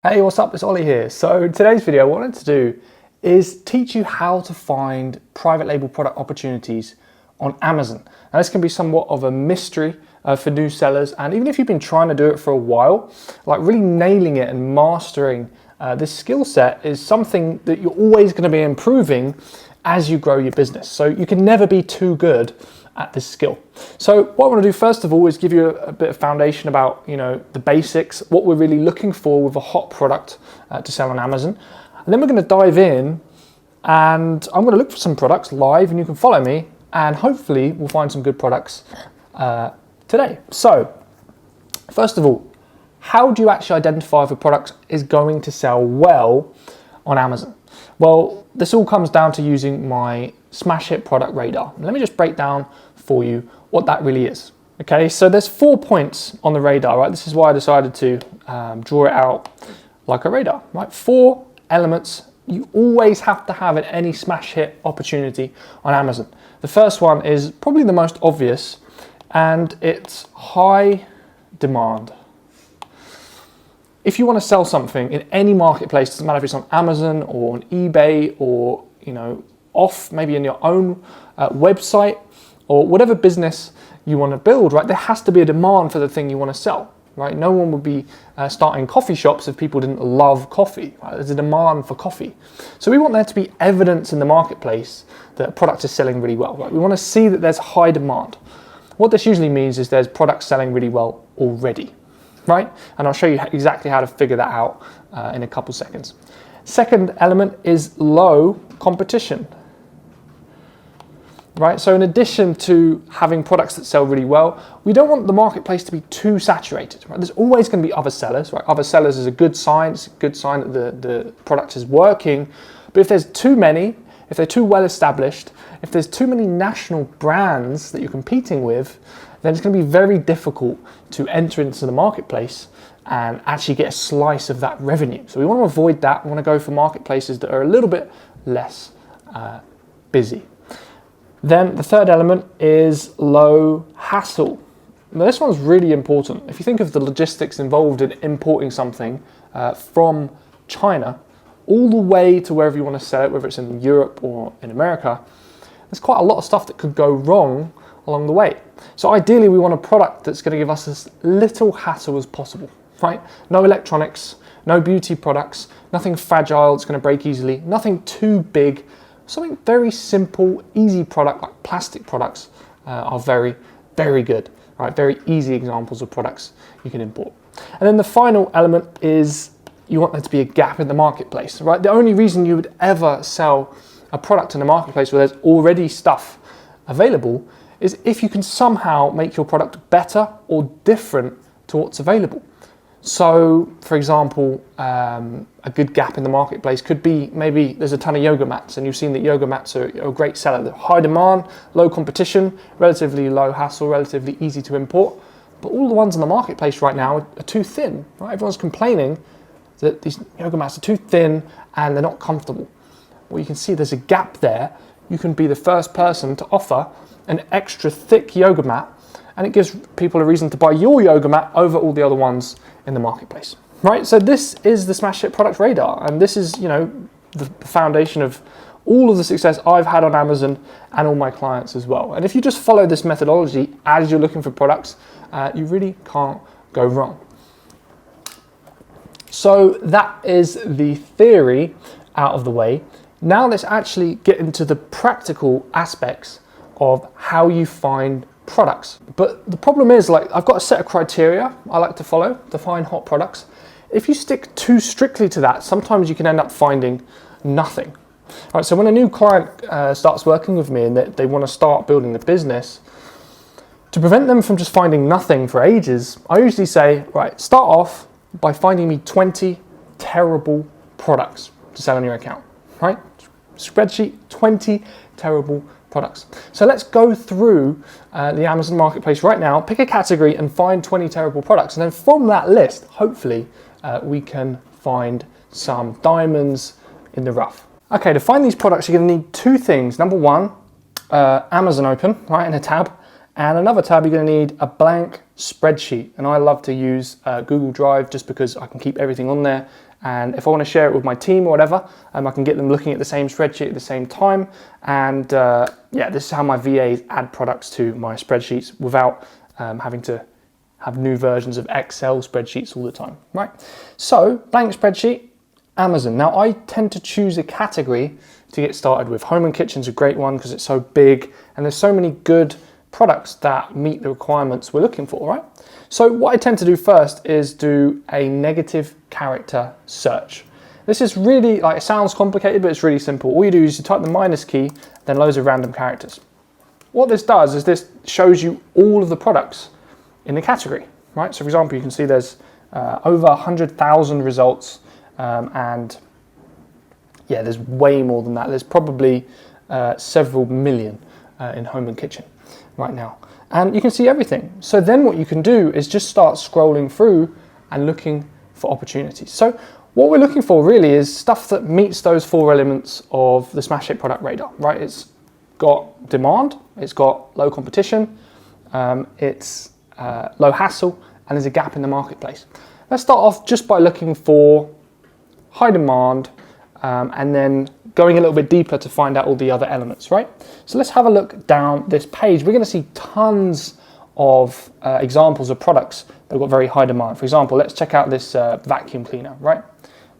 Hey, what's up? It's Ollie here. So today's video, what I wanted to do is teach you how to find private label product opportunities on Amazon. Now this can be somewhat of a mystery for new sellers, and even if you've been trying to do it for a while, like really nailing it and mastering this skill set is something that you're always going to be improving as you grow your business. So you can never be too good at this skill. So what I want to do first of all is give you a bit of foundation about, the basics, what we're really looking for with a hot product to sell on Amazon. And then we're going to dive in and I'm going to look for some products live and you can follow me and hopefully we'll find some good products today. So first of all, how do you actually identify if a product is going to sell well on Amazon? Well, this all comes down to using my Smash Hit Product Radar. Let me just break down for you what that really is. Okay, so there's 4 points on the radar, right? This is why I decided to draw it out like a radar, right? 4 elements you always have to have at any smash hit opportunity on Amazon. The first one is probably the most obvious, and it's high demand. If you want to sell something in any marketplace, doesn't matter if it's on Amazon or on eBay or off maybe in your own website or whatever business you want to build, right? There has to be a demand for the thing you want to sell, right? No one would be starting coffee shops if people didn't love coffee. Right? There's a demand for coffee, so we want there to be evidence in the marketplace that a product is selling really well. Right? We want to see that there's high demand. What this usually means is there's products selling really well already. Right? And I'll show you exactly how to figure that out in a couple seconds. Second element is low competition. Right? So in addition to having products that sell really well, we don't want the marketplace to be too saturated. Right? There's always going to be other sellers. Right? Other sellers is a good sign. It's a good sign that the product is working. But if there's too many, if they're too well established, if there's too many national brands that you're competing with, then it's going to be very difficult to enter into the marketplace and actually get a slice of that revenue. So we want to avoid that. We want to go for marketplaces that are a little bit less busy. Then the third element is low hassle. Now this one's really important. If you think of the logistics involved in importing something from China all the way to wherever you want to sell it, whether it's in Europe or in America, there's quite a lot of stuff that could go wrong along the way. So ideally we want a product that's going to give us as little hassle as possible, right? No electronics, no beauty products, nothing fragile that's going to break easily, nothing too big, something very simple, easy product like plastic products are very, very good, right? Very easy examples of products you can import. And then the final element is you want there to be a gap in the marketplace, right? The only reason you would ever sell a product in a marketplace where there's already stuff available is if you can somehow make your product better or different to what's available. So, for example, a good gap in the marketplace could be maybe there's a ton of yoga mats and you've seen that yoga mats are a great seller. They're high demand, low competition, relatively low hassle, relatively easy to import. But all the ones in the marketplace right now are too thin, right? Everyone's complaining that these yoga mats are too thin and they're not comfortable. Well, you can see there's a gap there. You can be the first person to offer an extra thick yoga mat, and it gives people a reason to buy your yoga mat over all the other ones in the marketplace. Right, so this is the Smash Hit Product Radar, and this is, the foundation of all of the success I've had on Amazon and all my clients as well. And if you just follow this methodology as you're looking for products, you really can't go wrong. So that is the theory out of the way. Now let's actually get into the practical aspects of how you find products. But the problem is, I've got a set of criteria I like to follow to find hot products. If you stick too strictly to that, sometimes you can end up finding nothing. All right, so when a new client starts working with me and they want to start building the business, to prevent them from just finding nothing for ages, I usually say, right, start off by finding me 20 terrible products to sell on your account, right? Spreadsheet, 20 terrible products. So let's go through the Amazon marketplace right now, pick a category and find 20 terrible products. And then from that list, hopefully we can find some diamonds in the rough. Okay, to find these products, you're gonna need 2 things. Number 1, Amazon open, right, in a tab. And another tab, you're gonna need a blank spreadsheet. And I love to use Google Drive just because I can keep everything on there And if I want to share it with my team or whatever, I can get them looking at the same spreadsheet at the same time. And yeah, this is how my VAs add products to my spreadsheets without having to have new versions of Excel spreadsheets all the time, right? So blank spreadsheet, Amazon. Now I tend to choose a category to get started with. Home and kitchen's a great one because it's so big and there's so many good products that meet the requirements we're looking for, right? So what I tend to do first is do a negative character search. This is really, like, it sounds complicated, but it's really simple. All you do is you type the minus key, then loads of random characters. What this does is this shows you all of the products in the category, right? So for example, you can see there's over 100,000 results, and yeah, there's way more than that. There's probably several million in home and kitchen right now. And you can see everything. So then what you can do is just start scrolling through and looking for opportunities. So what we're looking for really is stuff that meets those 4 elements of the Smash Hit product radar, right? It's got demand, it's got low competition, it's low hassle, and there's a gap in the marketplace. Let's start off just by looking for high demand, and then going a little bit deeper to find out all the other elements, right? So let's have a look down this page. We're going to see tons of examples of products that have got very high demand. For example, let's check out this vacuum cleaner, right?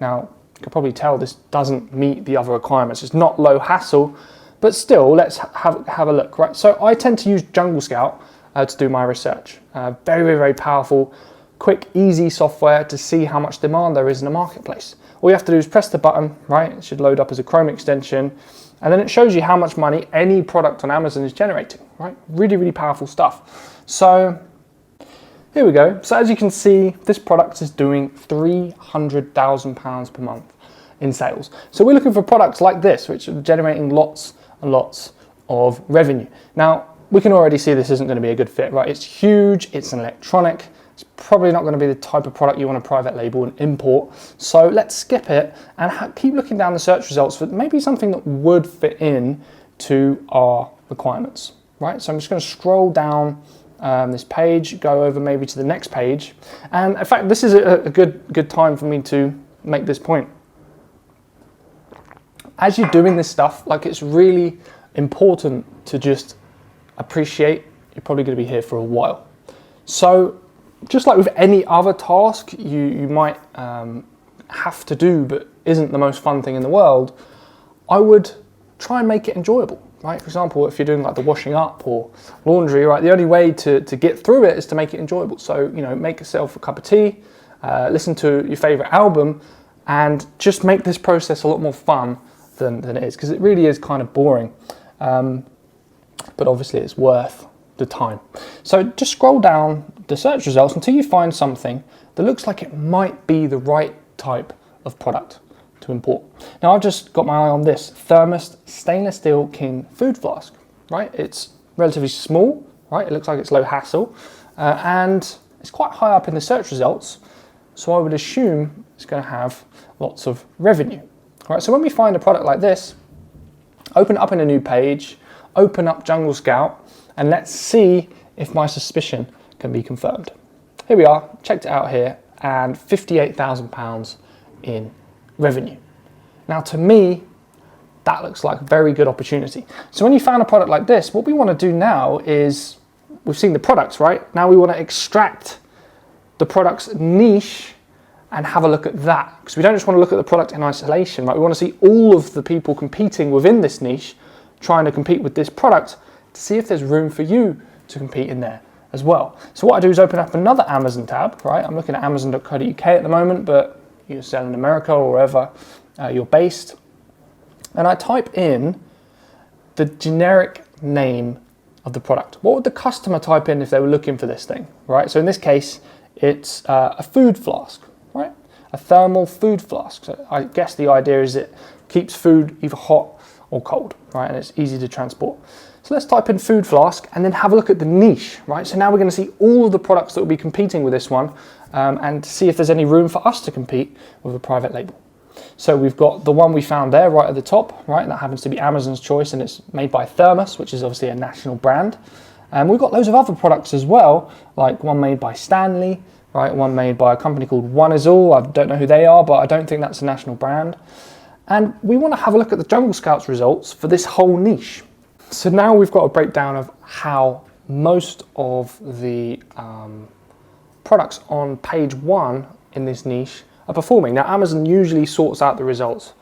Now, you can probably tell this doesn't meet the other requirements. It's not low hassle, but still, let's have a look, right? So I tend to use Jungle Scout to do my research. Very, very, very powerful, quick, easy software to see how much demand there is in the marketplace. All you have to do is press the button, right? It should load up as a Chrome extension, and then it shows you how much money any product on Amazon is generating, right? Really, really powerful stuff. So here we go. So as you can see, this product is doing £300,000 per month in sales. So we're looking for products like this, which are generating lots and lots of revenue. Now, we can already see this isn't going to be a good fit, right? It's huge, it's an electronic, it's probably not going to be the type of product you want to private label and import. So let's skip it and keep looking down the search results for maybe something that would fit in to our requirements, right? So I'm just going to scroll down this page, go over maybe to the next page. And in fact, this is a good time for me to make this point. As you're doing this stuff, like, it's really important to just appreciate you're probably going to be here for a while. So just like with any other task you might have to do but isn't the most fun thing in the world, I would try and make it enjoyable, right? For example, if you're doing like the washing up or laundry, right, the only way to get through it is to make it enjoyable. So, you know, make yourself a cup of tea, listen to your favorite album, and just make this process a lot more fun than it is, because it really is kind of boring. But obviously it's worth the time. So just scroll down the search results until you find something that looks like it might be the right type of product to import. Now I've just got my eye on this Thermos stainless steel king food flask, right? It's relatively small, right? It looks like it's low hassle, and it's quite high up in the search results. So I would assume it's going to have lots of revenue, right? So when we find a product like this, open it up in a new page, open up Jungle Scout, and let's see if my suspicion can be confirmed. Here we are, checked it out here, and £58,000 in revenue. Now to me, that looks like a very good opportunity. So when you found a product like this, what we want to do now is, we've seen the products, right? Now we want to extract the product's niche and have a look at that. Because we don't just want to look at the product in isolation, right? We want to see all of the people competing within this niche, trying to compete with this product, to see if there's room for you to compete in there as well. So what I do is open up another Amazon tab, right? I'm looking at amazon.co.uk at the moment, but you sell in America or wherever you're based. And I type in the generic name of the product. What would the customer type in if they were looking for this thing, right? So in this case, it's a food flask, right? A thermal food flask. So I guess the idea is it keeps food either hot or cold, right? And it's easy to transport. So let's type in food flask and then have a look at the niche, right? So now we're going to see all of the products that will be competing with this one, and see if there's any room for us to compete with a private label. So we've got the one we found there right at the top, right? That happens to be Amazon's choice, and it's made by Thermos, which is obviously a national brand. And we've got loads of other products as well, like one made by Stanley, right? One made by a company called One Is All. I don't know who they are, but I don't think that's a national brand. And we want to have a look at the Jungle Scouts results for this whole niche. So now we've got a breakdown of how most of the products on page 1 in this niche are performing. Now Amazon usually sorts out the results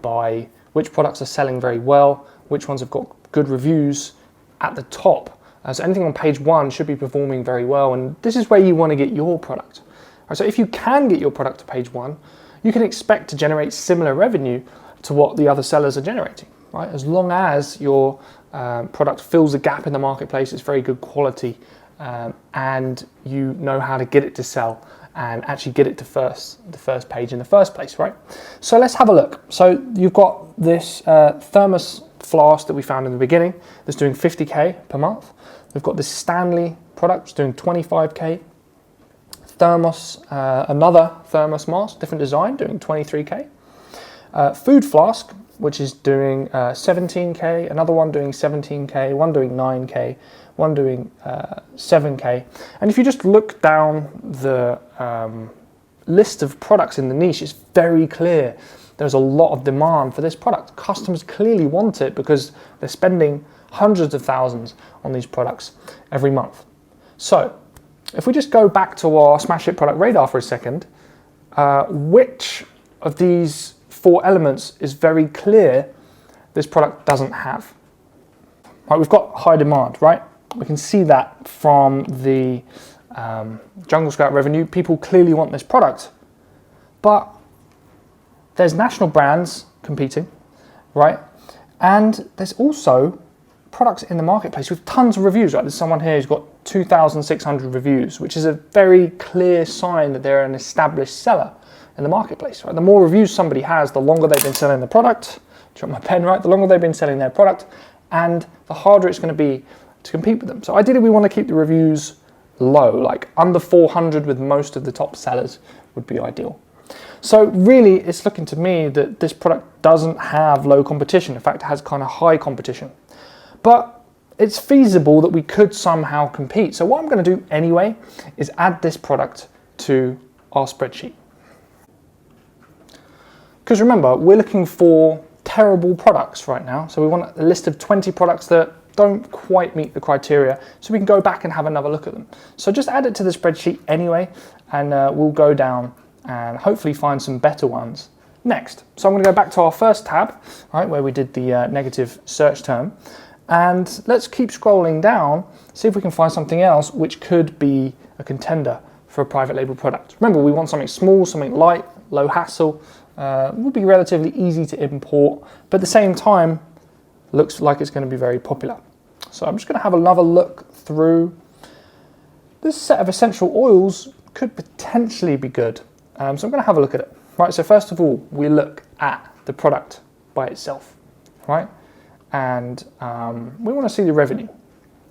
by which products are selling very well, which ones have got good reviews at the top. So anything on page 1 should be performing very well, and this is where you want to get your product. Right, so if you can get your product to page 1, you can expect to generate similar revenue to what the other sellers are generating, right? As long as your product fills a gap in the marketplace, it's very good quality, and you know how to get it to sell and actually get it to the first page in the first place, right? So let's have a look. So you've got this thermos flask that we found in the beginning that's doing 50k per month. We've got this Stanley product that's doing 25k. Thermos, another thermos mask, different design, doing 23k. Food flask, which is doing 17k, another one doing 17k, one doing 9k, one doing 7k. And if you just look down the list of products in the niche, it's very clear there's a lot of demand for this product. Customers clearly want it because they're spending hundreds of thousands on these products every month. So if we just go back to our Smash Hit Product Radar for a second, which of these 4 elements is very clear this product doesn't have? Right, we've got high demand, right? We can see that from the Jungle Scout revenue. People clearly want this product, but there's national brands competing, right? And there's also products in the marketplace with tons of reviews, right? There's someone here who's got 2,600 reviews, which is a very clear sign that they're an established seller in the marketplace, right? The more reviews somebody has, the longer they've been selling the product, drop my pen, right? The longer they've been selling their product, and the harder it's going to be to compete with them. So ideally we want to keep the reviews low, like under 400 with most of the top sellers would be ideal. So really it's looking to me that this product doesn't have low competition. In fact, it has kind of high competition. But it's feasible that we could somehow compete. So what I'm going to do anyway is add this product to our spreadsheet. Because remember, we're looking for terrible products right now. So we want a list of 20 products that don't quite meet the criteria, so we can go back and have another look at them. So just add it to the spreadsheet anyway, and we'll go down and hopefully find some better ones next. So I'm going to go back to our first tab, right, where we did the negative search term, and let's keep scrolling down, see if we can find something else which could be a contender for a private label product. Remember, we want something small, something light, low hassle, will be relatively easy to import, but at the same time looks like it's going to be very popular. So I'm just going to have another look through. This set of essential oils could potentially be good. So I'm going to have a look at it. Right, so first of all, we look at the product by itself, right? And we want to see the revenue.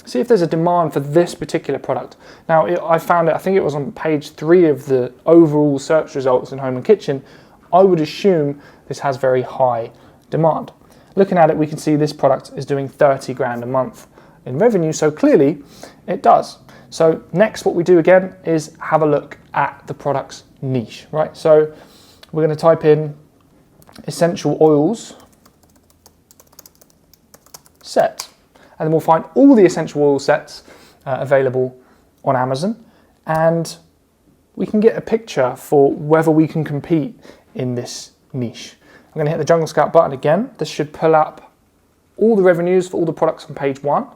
See if there's a demand for this particular product. Now, I found it, I think it was on page 3 of the overall search results in Home and Kitchen. I would assume this has very high demand. Looking at it, we can see this product is doing 30 grand a month in revenue, so clearly it does. So next, what we do again is have a look at the product's niche, right? So we're going to type in essential oils set, and then we'll find all the essential oil sets available on Amazon, and we can get a picture for whether we can compete in this niche. I'm going to hit the Jungle Scout button again. This should pull up all the revenues for all the products on page 1,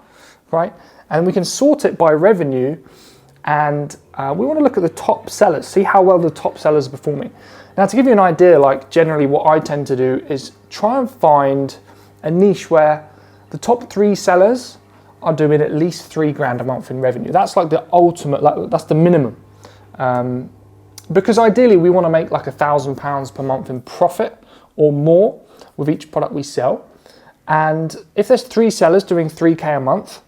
right? And we can sort it by revenue, and we want to look at the top sellers, see how well the top sellers are performing. Now, to give you an idea, like generally what I tend to do is try and find a niche where the top 3 sellers are doing at least 3 grand a month in revenue. That's like the ultimate, like that's the minimum. Because ideally we want to make like £1,000 per month in profit or more with each product we sell. And if there's 3 sellers doing 3k a month,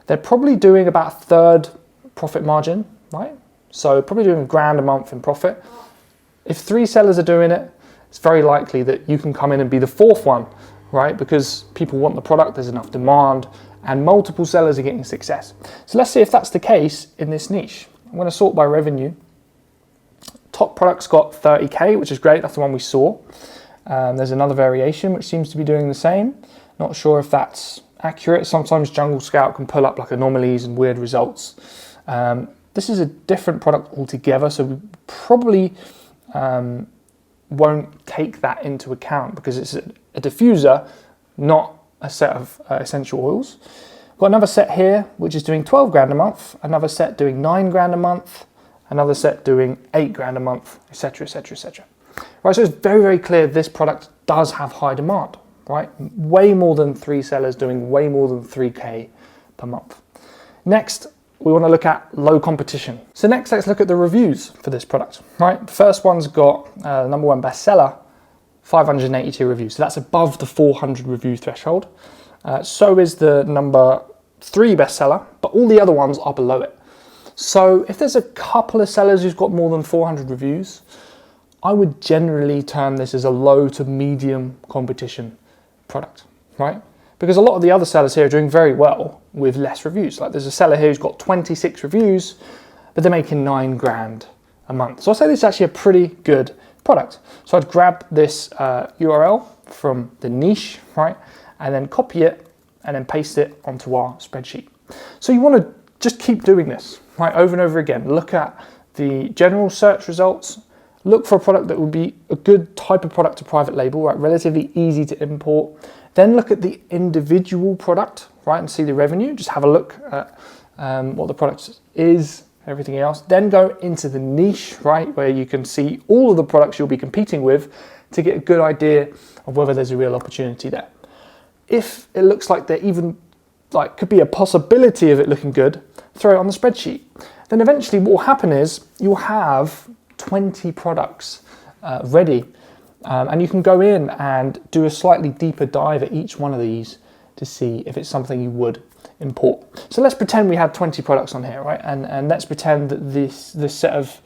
they're probably doing about a third profit margin, right? So probably doing £1,000 a month in profit. If 3 sellers are doing it, it's very likely that you can come in and be the 4th one, right? Because people want the product, there's enough demand, and multiple sellers are getting success. So let's see if that's the case in this niche. I'm going to sort by revenue. Top product's got 30K, which is great. That's the one we saw. There's another variation which seems to be doing the same. Not sure if that's accurate. Sometimes Jungle Scout can pull up like anomalies and weird results. This is a different product altogether, so we probably won't take that into account because it's a diffuser, not a set of essential oils. Got another set here which is doing 12 grand a month, another set doing 9 grand a month, another set doing 8 grand a month, etc, etc, etc. Right, so it's very, very clear this product does have high demand, right? Way more than 3 sellers doing way more than 3K per month. Next, we want to look at low competition. So next, let's look at the reviews for this product, right? The first one's got number 1 bestseller, 582 reviews. So that's above the 400 review threshold. So is the number 3 bestseller, but all the other ones are below it. So if there's a couple of sellers who's got more than 400 reviews, I would generally term this as a low to medium competition product, right? Because a lot of the other sellers here are doing very well with less reviews. Like there's a seller here who's got 26 reviews, but they're making 9 grand a month. So I'd say this is actually a pretty good product. So I'd grab this URL from the niche, right? And then copy it and then paste it onto our spreadsheet. So you want to just keep doing this, right? Over and over again. Look at the general search results. Look for a product that would be a good type of product to private label, right? Relatively easy to import. Then look at the individual product, right? And see the revenue. Just have a look at what the product is, everything else. Then go into the niche, right? Where you can see all of the products you'll be competing with to get a good idea of whether there's a real opportunity there. If it looks like there even could be a possibility of it looking good, throw it on the spreadsheet. Then eventually what will happen is you'll have 20 products ready, and you can go in and do a slightly deeper dive at each one of these to see if it's something you would import. So let's pretend we had 20 products on here, right? And let's pretend that this set of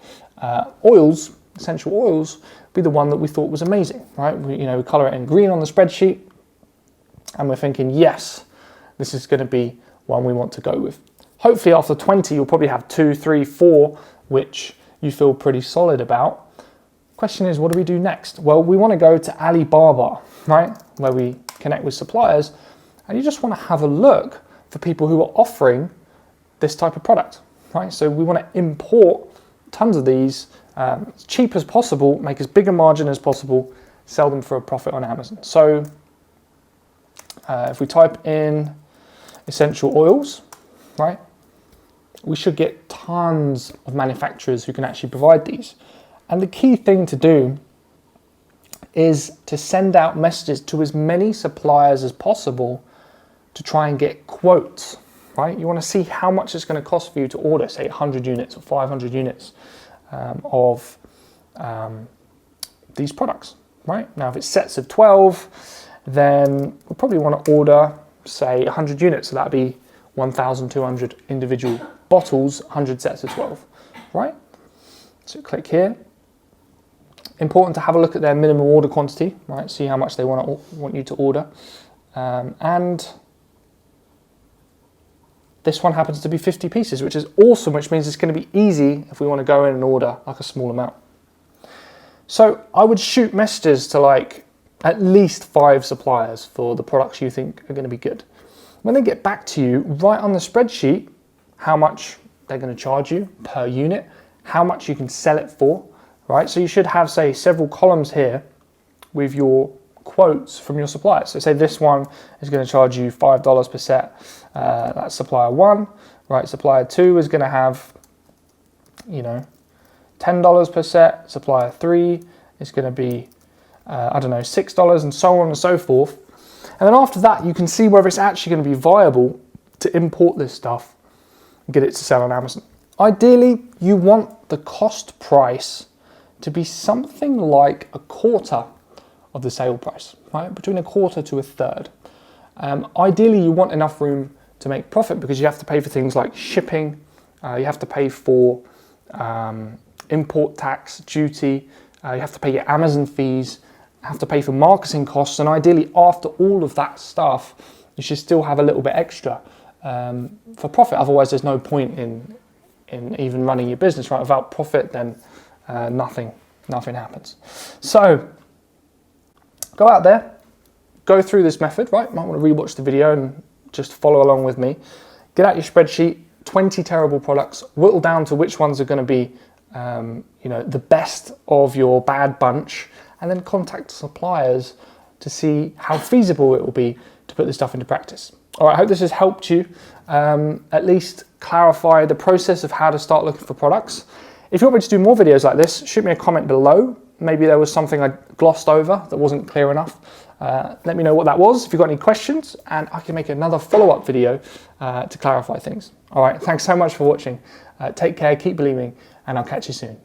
oils, essential oils, be the one that we thought was amazing, right? We color it in green on the spreadsheet, and we're thinking, yes, this is going to be one we want to go with. Hopefully after 20, you'll probably have 2, 3, 4, which you feel pretty solid about. Question is, what do we do next? Well, we want to go to Alibaba, right? Where we connect with suppliers, and you just want to have a look for people who are offering this type of product, right? So we want to import tons of these as cheap as possible, make as big a margin as possible, sell them for a profit on Amazon. So if we type in essential oils, right, we should get tons of manufacturers who can actually provide these. And the key thing to do is to send out messages to as many suppliers as possible to try and get quotes, right? You want to see how much it's going to cost for you to order, say 100 units or 500 units of these products, right? Now, if it's sets of 12, then we'll probably want to order, say, 100 units. So that'd be 1,200 individual bottles, 100 sets of 12, right? So click here. Important to have a look at their minimum order quantity, right? See how much they want you to order. And this one happens to be 50 pieces, which is awesome, which means it's going to be easy if we want to go in and order like a small amount. So I would shoot messages to at least 5 suppliers for the products you think are going to be good. When they get back to you, write on the spreadsheet how much they're going to charge you per unit, how much you can sell it for, right? So you should have, say, several columns here with your quotes from your suppliers. So say this one is going to charge you $5 per set. That's supplier 1, right? Supplier 2 is going to have, $10 per set. Supplier 3 is going to be, $6, and so on and so forth. And then after that, you can see whether it's actually going to be viable to import this stuff and get it to sell on Amazon. Ideally, you want the cost price to be something like a quarter of the sale price, right? Between a quarter to a third. Ideally, you want enough room to make profit because you have to pay for things like shipping, you have to pay for import tax, duty, you have to pay your Amazon fees, have to pay for marketing costs, and ideally after all of that stuff, you should still have a little bit extra for profit. Otherwise, there's no point in even running your business, right? Without profit, then nothing happens. So go out there, go through this method, right? Might want to rewatch the video and just follow along with me. Get out your spreadsheet, 20 terrible products, whittle down to which ones are going to be the best of your bad bunch, and then contact suppliers to see how feasible it will be to put this stuff into practice. All right, I hope this has helped you at least clarify the process of how to start looking for products. If you want me to do more videos like this, shoot me a comment below. Maybe there was something I glossed over that wasn't clear enough. Let me know what that was if you've got any questions, and I can make another follow-up video to clarify things. All right, thanks so much for watching. Take care, keep believing, and I'll catch you soon.